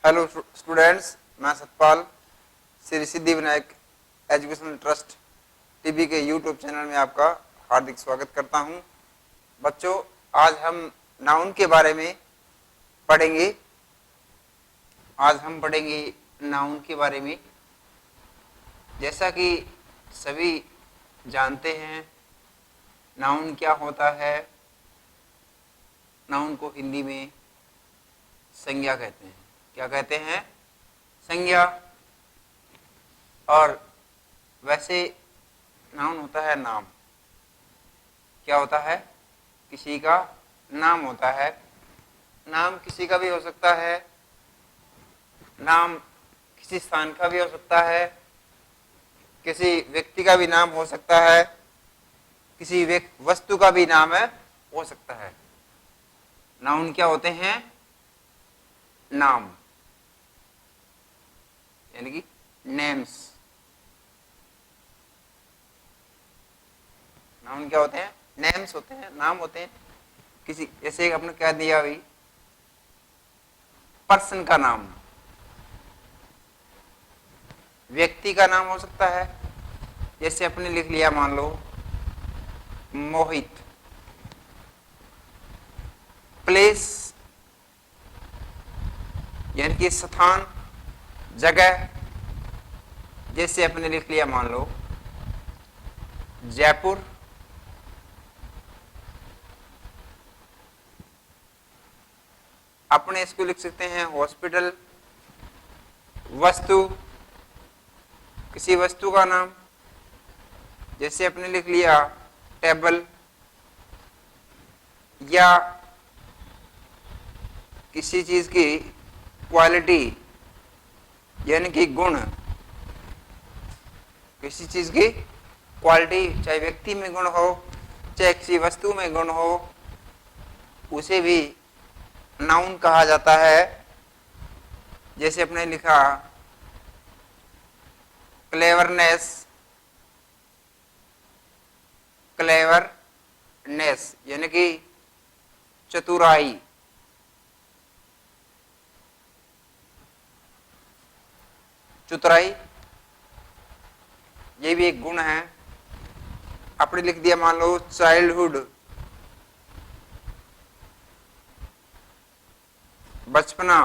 Hello students, मैं Satpal Shri Siddhi Vinayak educational trust TB के YouTube channel में आपका हार्दिक स्वागत करता हूं। बच्चों, आज हम नाउन के बारे में पढ़ेंगे। नाउन के बारे में। जैसा कि सभी जानते हैं, नाउन क्या होता है। नाउन को हिंदी में संज्ञा कहते हैं। क्या कहते हैं? संज्ञा। और वैसे नाउन होता है नाम। क्या होता है? किसी का नाम होता है। नाम किसी का भी हो सकता है, नाम किसी स्थान का भी हो सकता है, किसी व्यक्ति का भी नाम हो सकता है, किसी वस्तु का भी नाम हो सकता है। नाउन क्या होते हैं? नाम, यानी कि नेम्स। नाउन क्या होते हैं? नेम्स होते हैं, नाम होते हैं। किसी, जैसे आपने कह दिया अभी, पर्सन का नाम, व्यक्ति का नाम हो सकता है। जैसे अपने लिख लिया, मान लो मोहित। प्लेस, यानी कि स्थान, जगह। जैसे अपने लिख लिया, मान लो जयपुर। अपने इसको लिख सकते हैं हॉस्पिटल। वस्तु, किसी वस्तु का नाम। जैसे अपने लिख लिया टेबल। या किसी चीज की क्वालिटी, यानी कि गुण। किसी चीज की क्वालिटी, चाहे व्यक्ति में गुण हो, चाहे किसी वस्तु में गुण हो, उसे भी नाउन कहा जाता है। जैसे अपने लिखा क्लेवरनेस। क्लेवरनेस यानी कि चतुराई। चतुराई, ये भी एक गुण है। आपने लिख दिया, मान लो चाइल्डहुड, बचपना।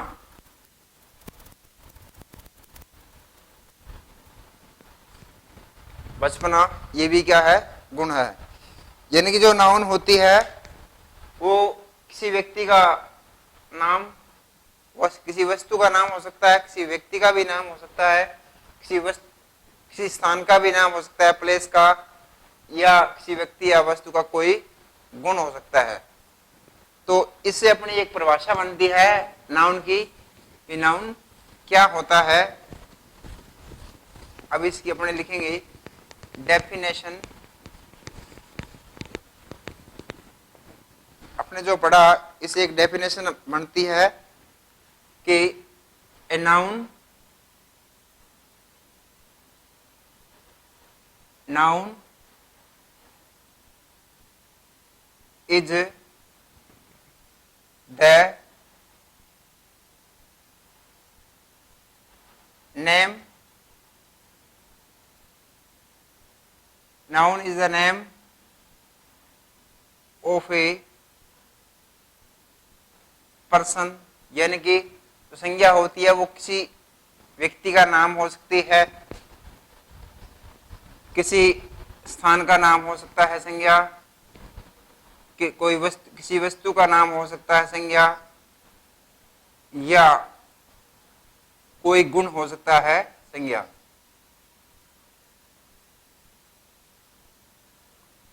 बचपना, ये भी क्या है? गुण है। यानी कि जो नाउन होती है वो किसी व्यक्ति का नाम, किसी वस्तु का नाम हो सकता है, किसी व्यक्ति का भी नाम हो सकता है, किसी स्थान का भी नाम हो सकता है, प्लेस का, या किसी व्यक्ति या वस्तु का कोई गुण हो सकता है। तो इससे अपनी एक परिभाषा बनती है नाउन की, कि नाउन क्या होता है। अब इसकी अपने लिखेंगे डेफिनेशन। अपने जो पढ़ा, इसे एक डेफिनेशन बनती है कि a noun is the name. Noun is the name of a person, यानी कि जो संज्ञा होती है वो किसी व्यक्ति का नाम हो सकती है, किसी स्थान का नाम हो सकता है संज्ञा, कि कोई वस्तु, किसी वस्तु का नाम हो सकता है संज्ञा, या कोई गुण हो सकता है संज्ञा।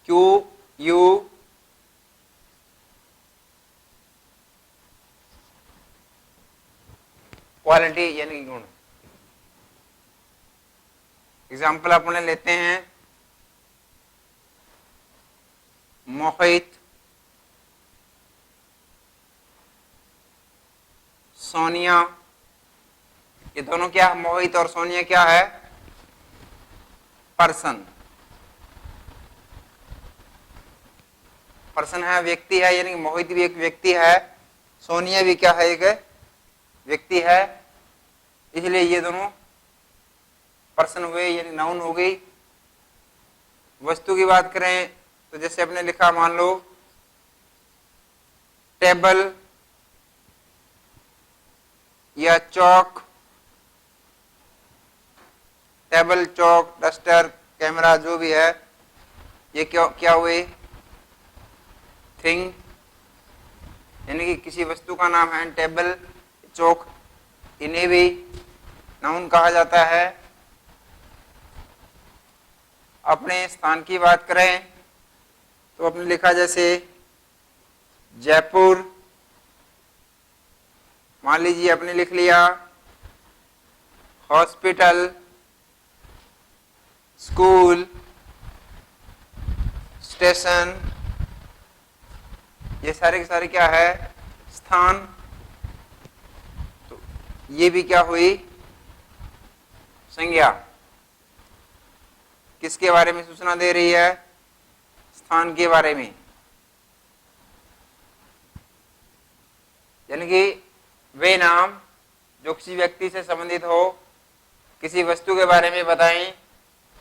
क्यू यू क्वालिटी, यानी गुण। एग्जाम्पल अपने लेते हैं मोहित, सोनिया। ये दोनों क्या है? मोहित और सोनिया क्या है? पर्सन। पर्सन है, व्यक्ति है, यानी मोहित भी एक व्यक्ति है, सोनिया भी क्या है? एक व्यक्ति है। इसलिए ये दोनों पर्सन हुए, यानी नाउन हो गई। वस्तु की बात करें तो जैसे आपने लिखा, मान लो टेबल या चौक, टेबल, चौक, डस्टर, कैमरा, जो भी है, ये क्या हुए? थिंग, यानी कि किसी वस्तु का नाम है। टेबल, चौक, इन्हें भी नाउन कहा जाता है। अपने स्थान की बात करें तो आपने लिखा जैसे जयपुर, मान लीजिए आपने लिख लिया हॉस्पिटल, स्कूल, स्टेशन, ये सारे के सारे क्या है? स्थान। तो ये भी क्या हुई? संज्ञा। किसके बारे में सूचना दे रही है? स्थान के बारे में। यानी कि वे नाम जो किसी व्यक्ति से संबंधित हो, किसी वस्तु के बारे में बताएं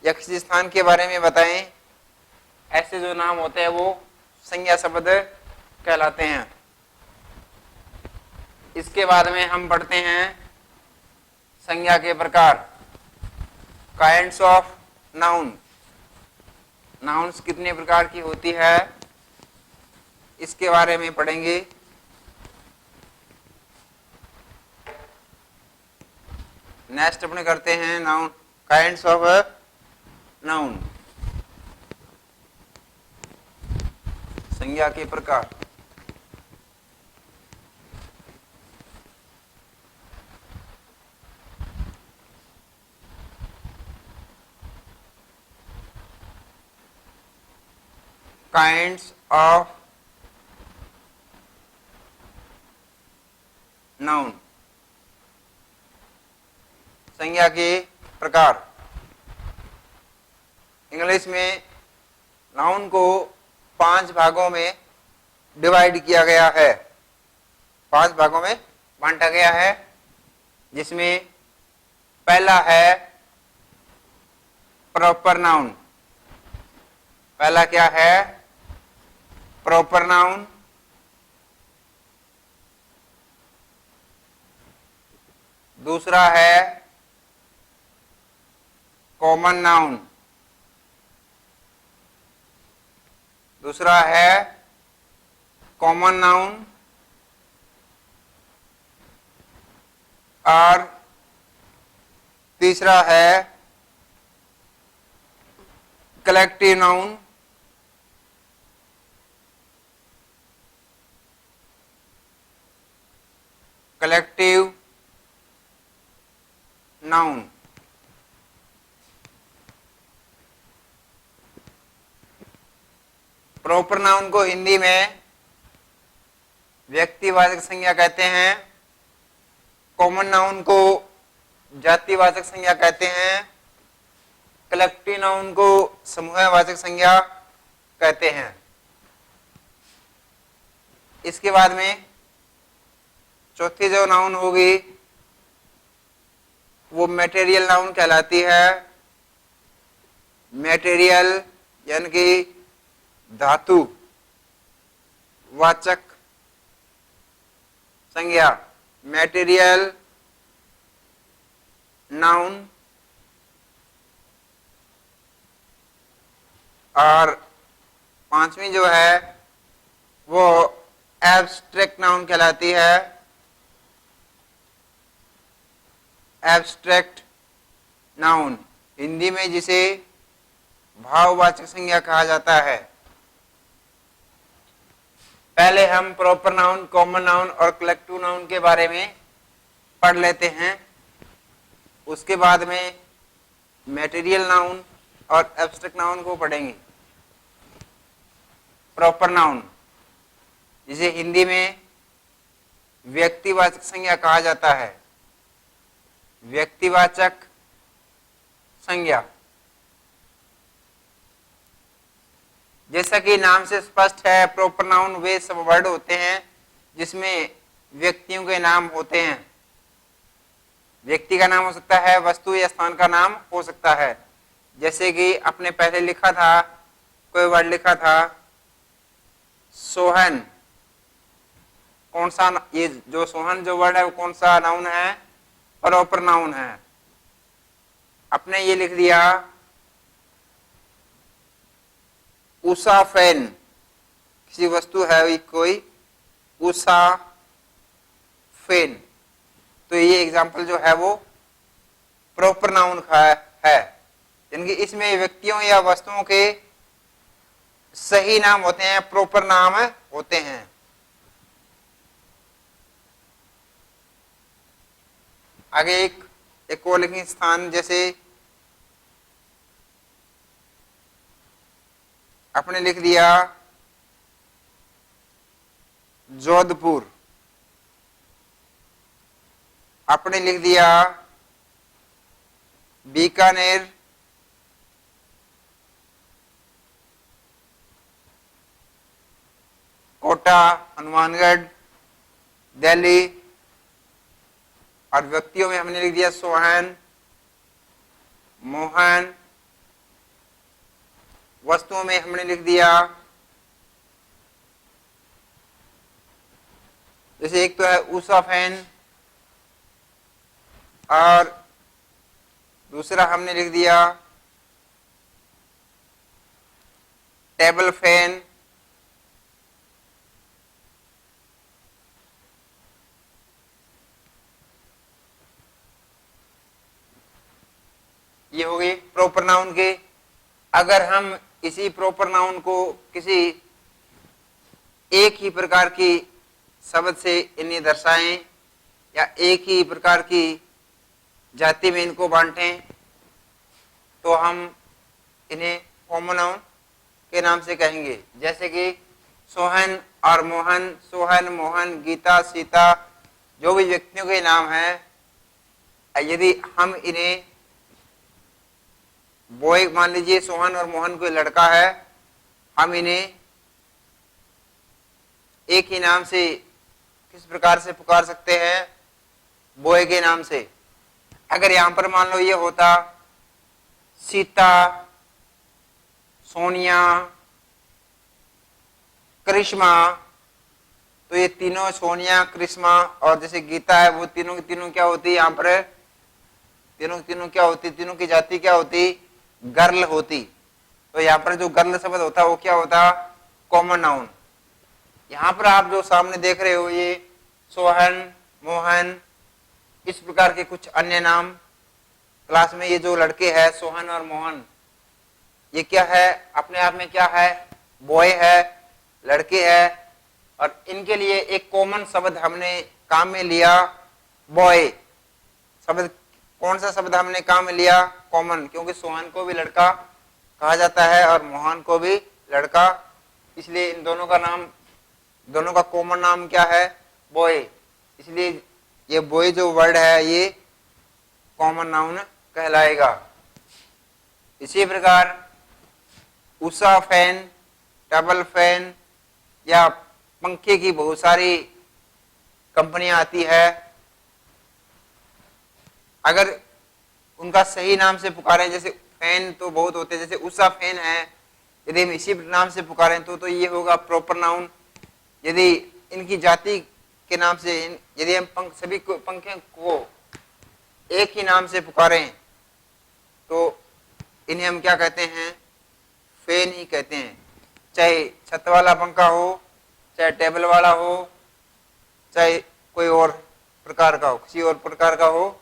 या किसी स्थान के बारे में बताएं, ऐसे जो नाम होते हैं वो संज्ञा शब्द कहलाते हैं। इसके बाद में हम पढ़ते हैं संज्ञा के प्रकार, काइंड्स ऑफ नाउन। नाउन्स कितने प्रकार की होती है, इसके बारे में पढ़ेंगे। नेक्स्ट अपने करते हैं नाउन, काइंड्स ऑफ नाउन, संज्ञा के प्रकार। काइंड्स ऑफ नाउन, संज्ञा के प्रकार। इंग्लिश में नाउन को 5 भागों में डिवाइड किया गया है, 5 भागों में बांटा गया है, जिसमें पहला है प्रॉपर नाउन। पहला क्या है? Proper noun. दूसरा है कॉमन नाउन। दूसरा है कॉमन नाउन। और तीसरा है collective noun. Collective noun. Proper noun को हिंदी में व्यक्तिवाचक संज्ञा कहते हैं। कॉमन नाउन को जातिवाचक संज्ञा कहते हैं। कलेक्टिव नाउन को समूहवाचक संज्ञा कहते हैं। इसके बाद में चौथी जो नाउन होगी वो मटेरियल नाउन कहलाती है। मटेरियल यानी कि धातु वाचक संज्ञा, मटेरियल नाउन। और पांचवी जो है वो एब्स्ट्रैक्ट नाउन कहलाती है। एब्स्ट्रैक्ट नाउन हिंदी में जिसे भाववाचक संज्ञा कहा जाता है। पहले हम प्रॉपर नाउन, कॉमन नाउन और कलेक्टिव नाउन के बारे में पढ़ लेते हैं। उसके बाद में मटेरियल नाउन और एब्स्ट्रैक्ट नाउन को पढ़ेंगे। प्रॉपर नाउन जिसे हिंदी में व्यक्तिवाचक संज्ञा कहा जाता है। व्यक्तिवाचक संज्ञा, जैसा कि नाम से स्पष्ट है, प्रॉपर नाउन वे सब वर्ड होते हैं जिसमें व्यक्तियों के नाम होते हैं। व्यक्ति का नाम हो सकता है, वस्तु या स्थान का नाम हो सकता है। जैसे कि आपने पहले लिखा था, कोई वर्ड लिखा था सोहन, कौन सा, ये जो सोहन जो वर्ड है वो कौन सा नाउन है? प्रॉपर नाउन है। आपने ये लिख दिया उषा फैन, किसी वस्तु है कोई उषा फैन, तो ये एग्जाम्पल जो है वो प्रॉपर नाउन का है, यानी कि इसमें व्यक्तियों या वस्तुओं के सही नाम होते हैं, प्रॉपर नाम होते हैं। आगे एक और लिखिए स्थान, जैसे आपने लिख दिया जोधपुर, आपने लिख दिया बीकानेर, कोटा, हनुमानगढ़, दिल्ली, और व्यक्तियों में हमने लिख दिया सोहन, मोहन, वस्तुओं में हमने लिख दिया, जैसे एक तो है उषा फैन और दूसरा हमने लिख दिया टेबल फैन, ये हो गई प्रॉपर नाउन के। अगर हम इसी प्रॉपर नाउन को किसी एक ही प्रकार की शब्द से इन्हें दर्शाएं या एक ही प्रकार की जाति में इनको बांटें, तो हम इन्हें कॉमन नाउन के नाम से कहेंगे। जैसे कि सोहन और मोहन, सोहन, मोहन, गीता, सीता, जो भी व्यक्तियों के नाम हैं, यदि हम इन्हें बॉय मान लीजिए, सोहन और मोहन कोई लड़का है, हम इन्हें एक ही नाम से किस प्रकार से पुकार सकते हैं? बॉय के नाम से। अगर यहां पर मान लो ये होता सीता, सोनिया, करिश्मा, तो ये तीनों सोनिया, करिश्मा और जैसे गीता है, वो तीनों की तीनों क्या होती? यहाँ पर तीनों की तीनों क्या होती? तीनों की जाति क्या होती? गर्ल होती। तो यहाँ पर जो गर्ल शब्द होता है वो क्या होता? Common noun. यहाँ पर आप जो सामने देख रहे हो ये सोहन, मोहन, इस प्रकार के कुछ अन्य नाम, क्लास में ये जो लड़के हैं सोहन और मोहन, ये क्या है? अपने आप में क्या है? बॉय है, लड़के है, और इनके लिए एक कॉमन शब्द हमने काम में लिया, बॉय शब्द। कौन सा शब्द हमने काम में लिया? कॉमन, क्योंकि सोहन को भी लड़का कहा जाता है और मोहन को भी लड़का, इसलिए इन दोनों का नाम, दोनों का कॉमन नाम क्या है? बॉय। इसलिए ये बॉय जो वर्ड है ये कॉमन नाउन कहलाएगा। इसी प्रकार उषा फैन, टेबल फैन या पंखे की बहुत सारी कंपनियां आती है, अगर उनका सही नाम से पुकारें, जैसे फैन तो बहुत होते हैं, जैसे उषा फैन है, यदि हम इसी नाम से पुकारें तो ये होगा प्रॉपर नाउन। यदि इनकी जाति के नाम से, यदि हम सभी पंखे को एक ही नाम से पुकारें तो इन्हें हम क्या कहते हैं? फैन ही कहते हैं। चाहे छत वाला पंखा हो, चाहे टेबल वाला हो, चाहे कोई और प्रकार का हो, किसी और प्रकार का हो,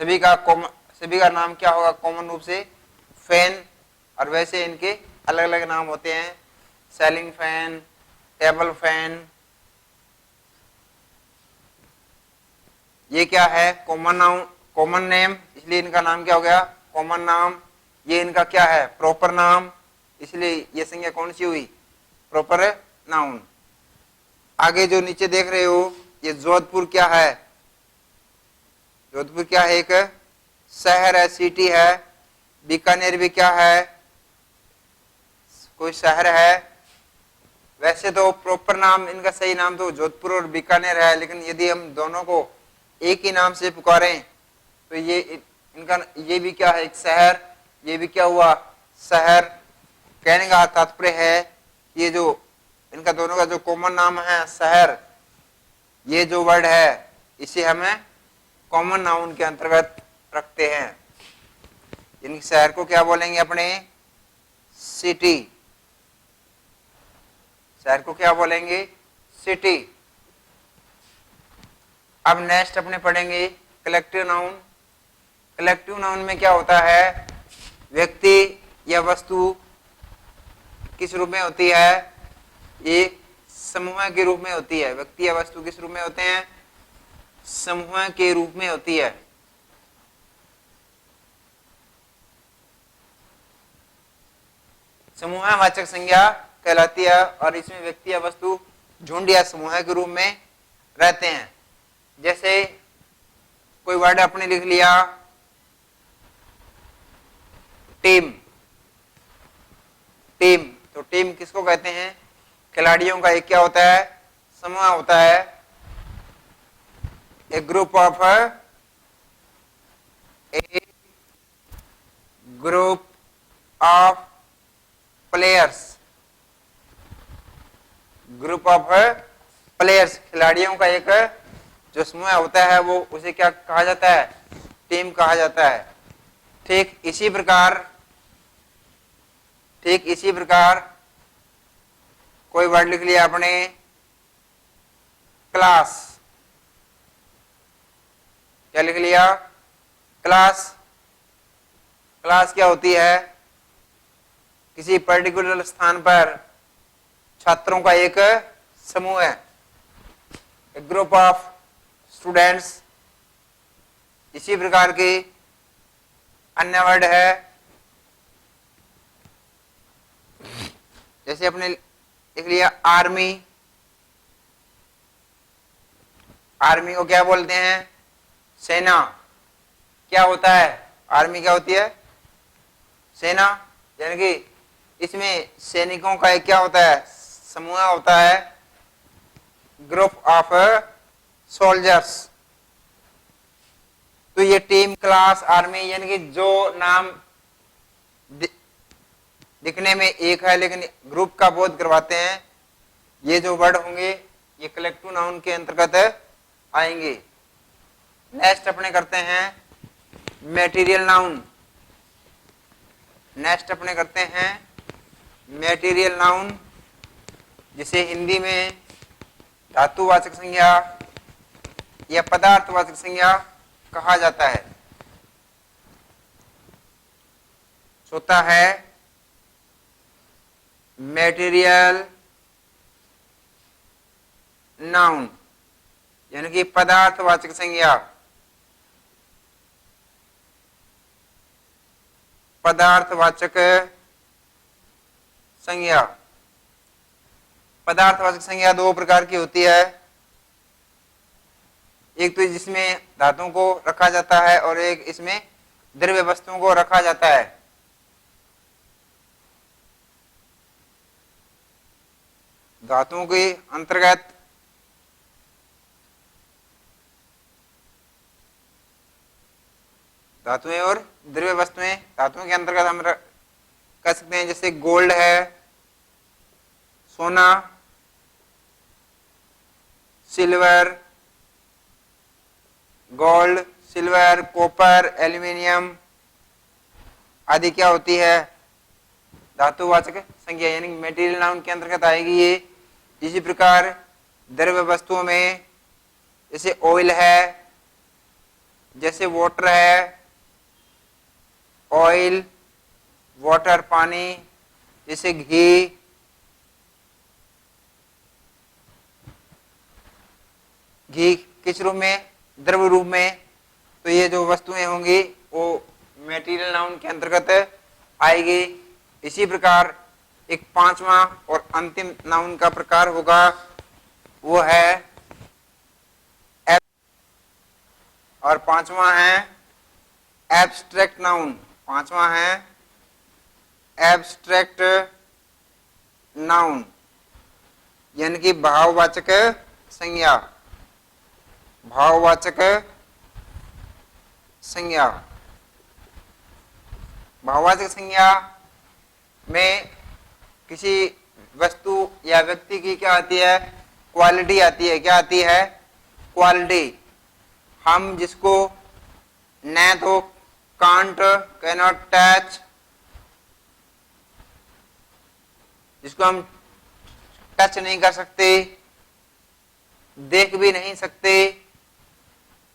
सभी का नाम क्या होगा? कॉमन रूप से फैन। और वैसे इनके अलग अलग नाम होते हैं, सेलिंग फैन, टेबल फैन। ये क्या है? कॉमन नाउन, कॉमन नेम, इसलिए इनका नाम क्या हो गया? कॉमन नाम। ये इनका क्या है? प्रॉपर नाम, इसलिए ये संज्ञा कौन सी हुई? Proper noun. आगे जो नीचे देख रहे हो ये जोधपुर क्या है? जोधपुर क्या है? एक शहर है, सिटी है। बीकानेर भी क्या है? कोई शहर है। वैसे तो प्रॉपर नाम, इनका सही नाम तो जोधपुर और बीकानेर है, लेकिन यदि हम दोनों को एक ही नाम से पुकारें तो ये इनका ये भी क्या है, एक शहर, ये भी क्या हुआ, शहर। कहने का तात्पर्य है कि ये जो इनका दोनों का जो कॉमन नाम है शहर, ये जो वर्ड है इसे हमें कॉमन नाउन के अंतर्गत रखते हैं। इन शहर को क्या बोलेंगे अपने, सिटी। शहर को क्या बोलेंगे, सिटी। अब नेक्स्ट अपने पढ़ेंगे कलेक्टिव नाउन। कलेक्टिव नाउन में क्या होता है, व्यक्ति या वस्तु किस रूप में होती है, ये समूह के रूप में होती है। व्यक्ति या वस्तु किस रूप में होते हैं, समूह के रूप में होती है। समूहवाचक संज्ञा कहलाती है और इसमें व्यक्ति या वस्तु झुंड या समूह के रूप में रहते हैं। जैसे कोई वर्ड आपने लिख लिया टीम, टीम, तो टीम किसको कहते हैं, खिलाड़ियों का एक क्या होता है, समूह होता है, a group of players, group of players, खिलाड़ियों का एक जो समूह होता है वो उसे क्या कहा जाता है, टीम कहा जाता है। ठीक इसी प्रकार कोई वर्ड लिख लिया आपने क्लास, क्या लिख लिया, क्लास। क्लास क्या होती है, किसी पर्टिकुलर स्थान पर छात्रों का एक समूह है, ग्रुप ऑफ स्टूडेंट्स। इसी प्रकार के अन्य वर्ड है, जैसे अपने लिख लिया आर्मी। आर्मी को क्या बोलते हैं, सेना। क्या होता है, आर्मी क्या होती है, सेना। यानी कि इसमें सैनिकों का एक क्या होता है, समूह होता है, ग्रुप ऑफ सोल्जर्स। तो ये टीम, क्लास, आर्मी यानी कि जो नाम दिखने में एक है लेकिन ग्रुप का बोध करवाते हैं, ये जो वर्ड होंगे ये कलेक्टिव नाउन के अंतर्गत आएंगे। नेक्स्ट अपने करते हैं मैटेरियल नाउन। नेक्स्ट अपने करते हैं मैटेरियल नाउन, जिसे हिंदी में धातुवाचक संज्ञा या पदार्थवाचक संज्ञा कहा जाता है। होता है मैटेरियल नाउन यानी कि पदार्थवाचक संज्ञा, पदार्थवाचक संज्ञा। पदार्थवाचक संज्ञा दो प्रकार की होती है, एक तो जिसमें धातुओं को रखा जाता है और एक इसमें द्रव्य वस्तुओं को रखा जाता है। धातुओं के अंतर्गत धातुएं और द्रव्य वस्तुएं, धातुओं के अंतर्गत हम कह सकते हैं जैसे गोल्ड है, सोना, silver, gold, silver, copper, aluminium आदि क्या होती है, धातुवाचक संज्ञा यानी मटेरियल नाउन के अंतर्गत आएगी ये। इसी प्रकार द्रव्य वस्तुओं में जैसे ऑयल है, जैसे वाटर है, ऑयल, वाटर पानी, जैसे घी, घी किस रूप में, द्रव्य रूप में। तो ये जो वस्तुएं होंगी वो मटेरियल नाउन के अंतर्गत आएगी। इसी प्रकार एक पांचवा और अंतिम नाउन का प्रकार होगा वो है और पांचवा है एब्स्ट्रैक्ट नाउन। पांचवा है एब्स्ट्रैक्ट नाउन यानी कि भाववाचक संज्ञा। भाववाचक संज्ञा। भाववाचक संज्ञा में किसी वस्तु या व्यक्ति की क्या आती है? क्वालिटी आती है। क्या आती है? क्वालिटी। हम जिसको न तो कांट, कैनॉट टच, जिसको हम टच नहीं कर सकते, देख भी नहीं सकते,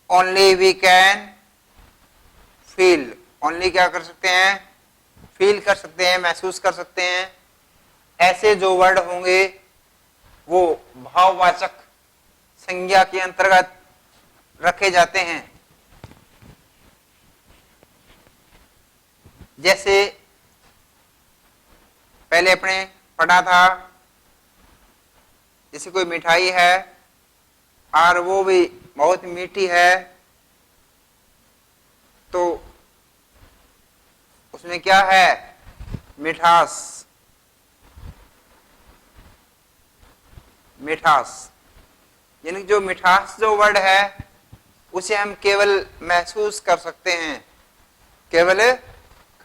only we can feel. Only क्या कर सकते हैं? फील कर सकते हैं, महसूस कर सकते हैं। ऐसे जो वर्ड होंगे वो भाववाचक संज्ञा के अंतर्गत रखे जाते हैं। जैसे पहले अपने पढ़ा था, जैसे कोई मिठाई है और वो भी बहुत मीठी है, तो उसमें क्या है? मिठास। मिठास यानी जो मिठास जो वर्ड है उसे हम केवल महसूस कर सकते हैं। केवल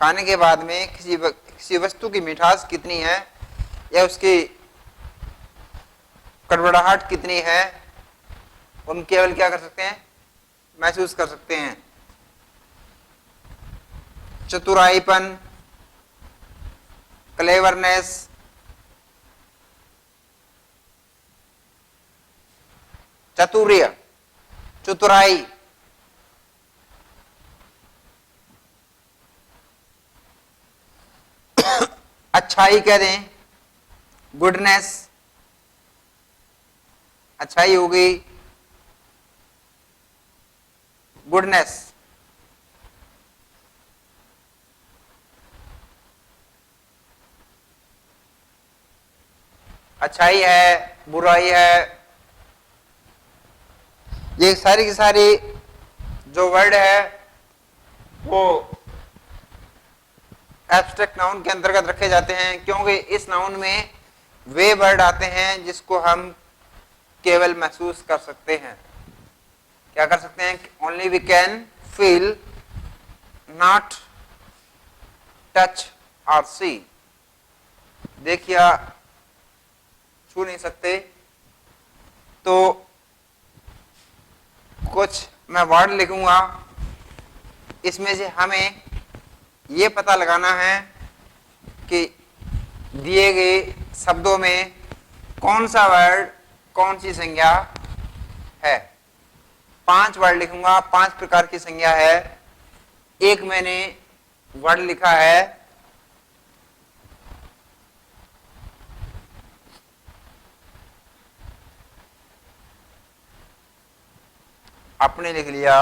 खाने के बाद में किसी वस्तु की मिठास कितनी है या उसकी कड़वड़ाहट कितनी है, हम केवल क्या कर सकते हैं? महसूस कर सकते हैं। चतुराईपन, क्लेवरनेस, चातुर्य, चतुराई, अच्छाई कह दें, गुडनेस, अच्छाई हो गई, गुडनेस। अच्छाई है, बुराई है, ये सारी की सारी जो वर्ड है वो एब्स्ट्रैक्ट नाउन के अंतर्गत रखे जाते हैं, क्योंकि इस नाउन में वे वर्ड आते हैं जिसको हम केवल महसूस कर सकते हैं। क्या कर सकते हैं? Only we can feel, not touch और सी। देखिए, छू नहीं सकते। तो कुछ मैं वर्ड लिखूंगा, इसमें से हमें ये पता लगाना है कि दिए गए शब्दों में कौन सा वर्ड कौन सी संज्ञा है। 5 वर्ड लिखूंगा, 5 प्रकार की संज्ञा है। एक मैंने वर्ड लिखा है आपने लिख लिया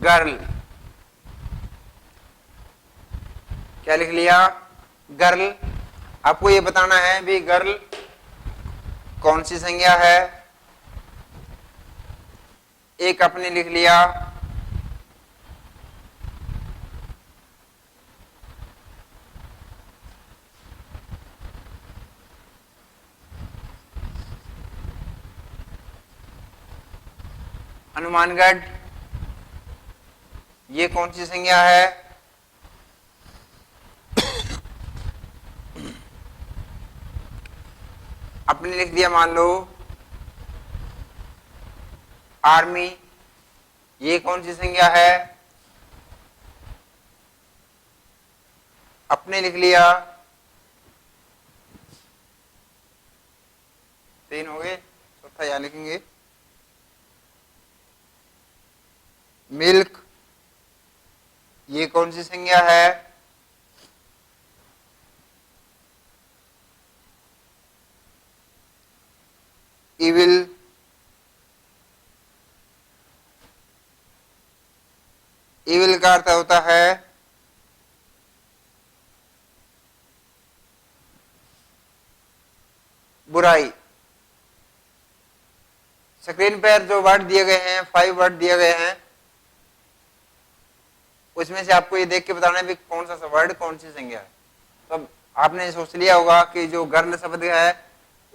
गर्ल। क्या लिख लिया? गर्ल। आपको ये बताना है भी गर्ल कौन सी संज्ञा है। एक आपने लिख लिया हनुमानगढ़, ये कौन सी संज्ञा है। आपने लिख दिया मान लो आर्मी, ये कौन सी संज्ञा है। आपने लिख लिया 3 हो गए, चौथा यहां लिखेंगे मिल्क, ये कौन सी संज्ञा है। इविल, इविल का अर्थ होता है बुराई। स्क्रीन पर जो वर्ड दिए गए हैं, 5 वर्ड दिए गए हैं, उसमें से आपको ये देख के बताना है भी कौन सा वर्ड कौन सी संज्ञा है। तो आपने सोच लिया होगा कि जो गर्ल शब्द है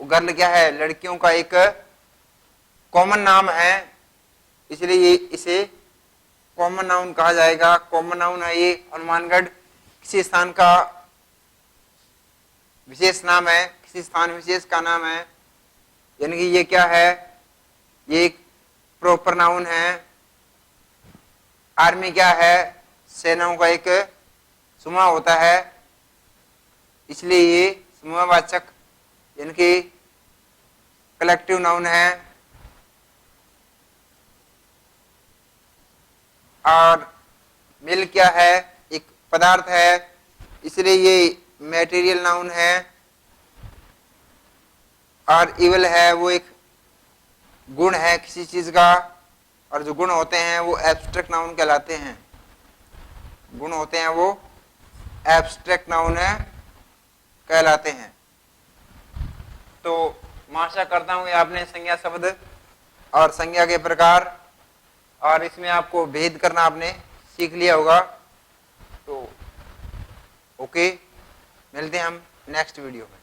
वो गर्ल क्या है, लड़कियों का एक कॉमन नाम है, इसलिए इसे कॉमन नाउन कहा जाएगा। कॉमन नाउन है ये, हनुमानगढ़ किसी स्थान का विशेष नाम है, किसी स्थान विशेष का नाम है, यानी कि ये क्या है, ये एक प्रॉपर नाउन है। आर्मी क्या है, सेनाओं का एक समूह होता है, इसलिए ये समूहवाचक यानी कि कलेक्टिव नाउन है। और मिल क्या है, एक पदार्थ है, इसलिए ये मैटेरियल नाउन है। और इवल है, वो एक गुण है किसी चीज का, और जो गुण होते हैं वो एब्स्ट्रैक्ट नाउन कहलाते हैं। गुण होते हैं वो एब्स्ट्रैक्ट नाउन है कहलाते हैं। तो मैं आशा करता हूं कि आपने संज्ञा शब्द और संज्ञा के प्रकार और इसमें आपको भेद करना आपने सीख लिया होगा। तो ओके, मिलते हैं हम नेक्स्ट वीडियो में।